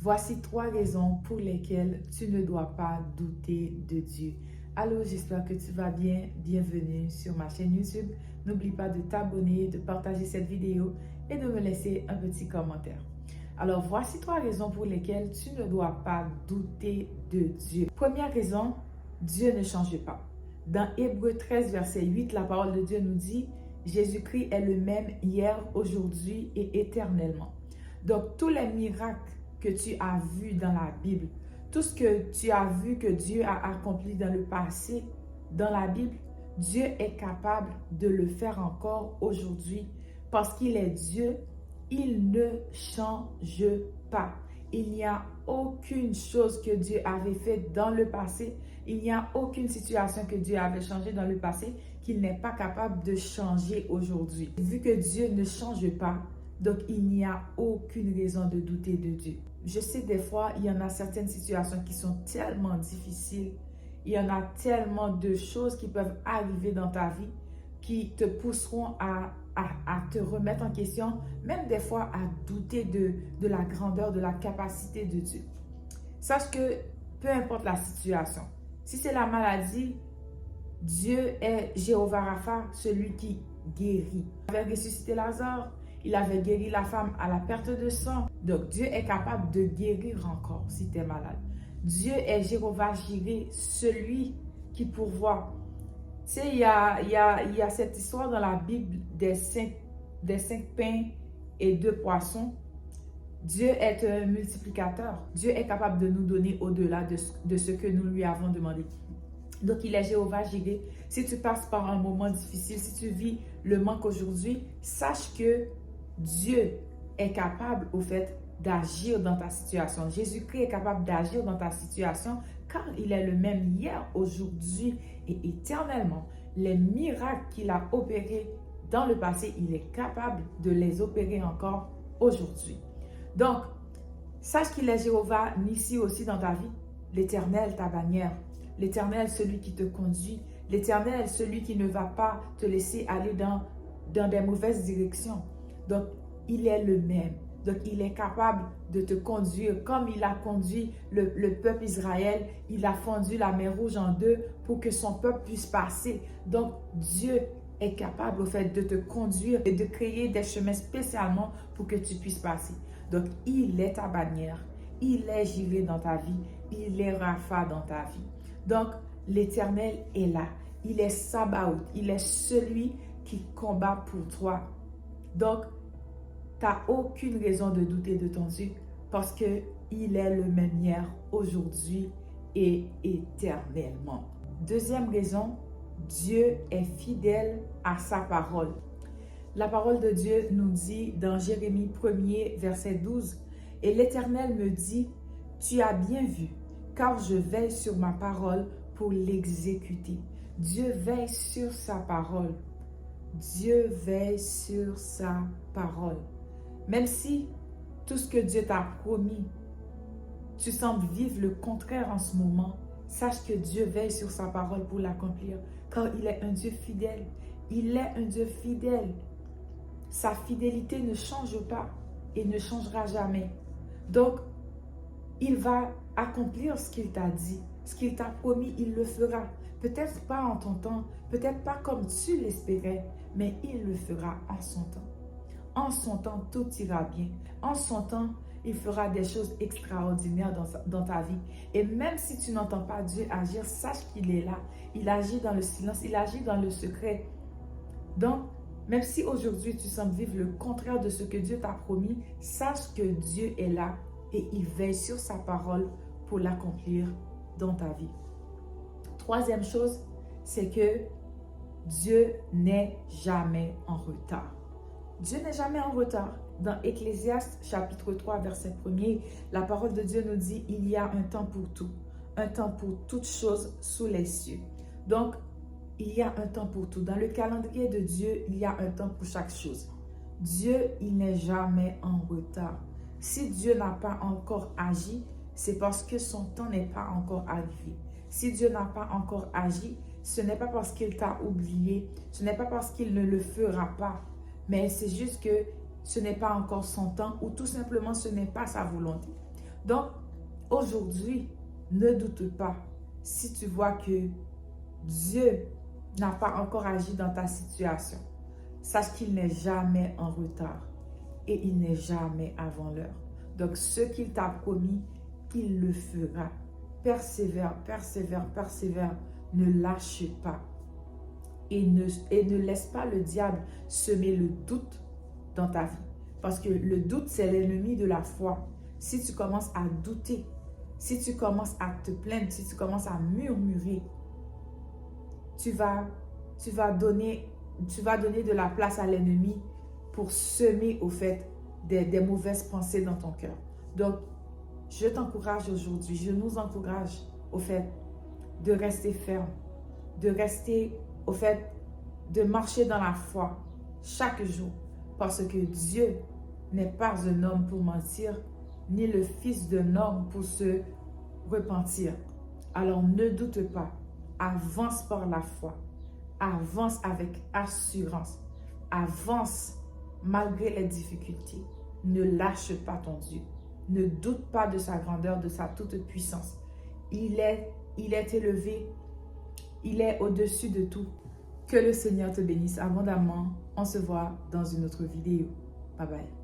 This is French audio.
Voici 3 raisons pour lesquelles tu ne dois pas douter de Dieu. Allô, j'espère que tu vas bien. Bienvenue sur ma chaîne YouTube. N'oublie pas de t'abonner, de partager cette vidéo et de me laisser un petit commentaire. Alors, voici 3 raisons pour lesquelles tu ne dois pas douter de Dieu. Première raison, Dieu ne change pas. Dans Hébreux 13, verset 8, la parole de Dieu nous dit « Jésus-Christ est le même hier, aujourd'hui et éternellement ». Donc, tous les miracles que tu as vus dans la Bible, tout ce que tu as vu que Dieu a accompli dans le passé, dans la Bible, Dieu est capable de le faire encore aujourd'hui parce qu'il est Dieu. Il ne change pas. Il n'y a aucune chose que Dieu avait faite dans le passé. Il n'y a aucune situation que Dieu avait changée dans le passé qu'il n'est pas capable de changer aujourd'hui. Vu que Dieu ne change pas, donc il n'y a aucune raison de douter de Dieu. Je sais des fois, il y en a certaines situations qui sont tellement difficiles. Il y en a tellement de choses qui peuvent arriver dans ta vie qui te pousseront à te remettre en question, même des fois à douter de la grandeur, de la capacité de Dieu. Sache que peu importe la situation, si c'est la maladie, Dieu est Jéhovah Rapha, celui qui guérit. Il avait ressuscité Lazare, il avait guéri la femme à la perte de sang. Donc Dieu est capable de guérir encore si tu es malade. Dieu est Jéhovah Jireh, celui qui pourvoit. Tu sais, il y a cette histoire dans la Bible des cinq pains et 2 poissons. Dieu est un multiplicateur. Dieu est capable de nous donner au-delà de ce que nous lui avons demandé. Donc, il est Jéhovah Jireh. Si tu passes par un moment difficile, si tu vis le manque aujourd'hui, sache que Dieu est capable, au fait, d'agir dans ta situation. Jésus-Christ est capable d'agir dans ta situation car il est le même hier, aujourd'hui et éternellement. Les miracles qu'il a opérés dans le passé, il est capable de les opérer encore aujourd'hui. Donc, sache qu'il est Jéhovah Nissi aussi dans ta vie. L'Éternel, ta bannière. L'Éternel, celui qui te conduit. L'Éternel, celui qui ne va pas te laisser aller dans des mauvaises directions. Donc, il est le même. Donc, il est capable de te conduire comme il a conduit le peuple Israël. Il a fendu la mer Rouge en deux pour que son peuple puisse passer. Donc, Dieu est capable, au fait, de te conduire et de créer des chemins spécialement pour que tu puisses passer. Donc, il est ta bannière. Il est Jireh dans ta vie. Il est Rapha dans ta vie. Donc, l'Éternel est là. Il est Sabaoth. Il est celui qui combat pour toi. Donc, tu n'as aucune raison de douter de ton Dieu parce qu'il est le même hier, aujourd'hui et éternellement. Deuxième raison, Dieu est fidèle à sa parole. La parole de Dieu nous dit dans Jérémie 1er, verset 12, « Et l'Éternel me dit, tu as bien vu, car je veille sur ma parole pour l'exécuter. » Dieu veille sur sa parole. Dieu veille sur sa parole. Même si tout ce que Dieu t'a promis, tu sembles vivre le contraire en ce moment, sache que Dieu veille sur sa parole pour l'accomplir, car il est un Dieu fidèle. Il est un Dieu fidèle. Sa fidélité ne change pas et ne changera jamais. Donc, il va accomplir ce qu'il t'a dit, ce qu'il t'a promis, il le fera. Peut-être pas en ton temps, peut-être pas comme tu l'espérais, mais il le fera en son temps. En son temps, tout ira bien. En son temps, il fera des choses extraordinaires dans ta vie. Et même si tu n'entends pas Dieu agir, sache qu'il est là. Il agit dans le silence, il agit dans le secret. Donc, même si aujourd'hui tu sembles vivre le contraire de ce que Dieu t'a promis, sache que Dieu est là et il veille sur sa parole pour l'accomplir dans ta vie. Troisième chose, c'est que Dieu n'est jamais en retard. Dieu n'est jamais en retard. Dans Ecclésiaste chapitre 3, verset 1er, la parole de Dieu nous dit « Il y a un temps pour tout, un temps pour toutes choses sous les cieux. » Donc, il y a un temps pour tout. Dans le calendrier de Dieu, il y a un temps pour chaque chose. Dieu, il n'est jamais en retard. Si Dieu n'a pas encore agi, c'est parce que son temps n'est pas encore arrivé. Si Dieu n'a pas encore agi, ce n'est pas parce qu'il t'a oublié, ce n'est pas parce qu'il ne le fera pas, mais c'est juste que ce n'est pas encore son temps ou tout simplement ce n'est pas sa volonté. Donc, aujourd'hui, ne doute pas. Si tu vois que Dieu n'a pas encore agi dans ta situation, sache qu'il n'est jamais en retard et il n'est jamais avant l'heure. Donc, ce qu'il t'a promis, il le fera. Persévère, persévère, persévère. Ne lâche pas. Et ne laisse pas le diable semer le doute dans ta vie. Parce que le doute, c'est l'ennemi de la foi. Si tu commences à douter, si tu commences à te plaindre, si tu commences à murmurer, tu vas donner de la place à l'ennemi pour semer au fait des mauvaises pensées dans ton cœur. Donc, je t'encourage aujourd'hui, je nous encourage au fait de rester ferme, de rester au fait de marcher dans la foi chaque jour, parce que Dieu n'est pas un homme pour mentir, ni le fils d'un homme pour se repentir. Alors ne doute pas, avance par la foi, avance avec assurance, avance malgré les difficultés. Ne lâche pas ton Dieu, ne doute pas de sa grandeur, de sa toute puissance. Il est élevé, il est au-dessus de tout. Que le Seigneur te bénisse abondamment. On se voit dans une autre vidéo. Bye bye.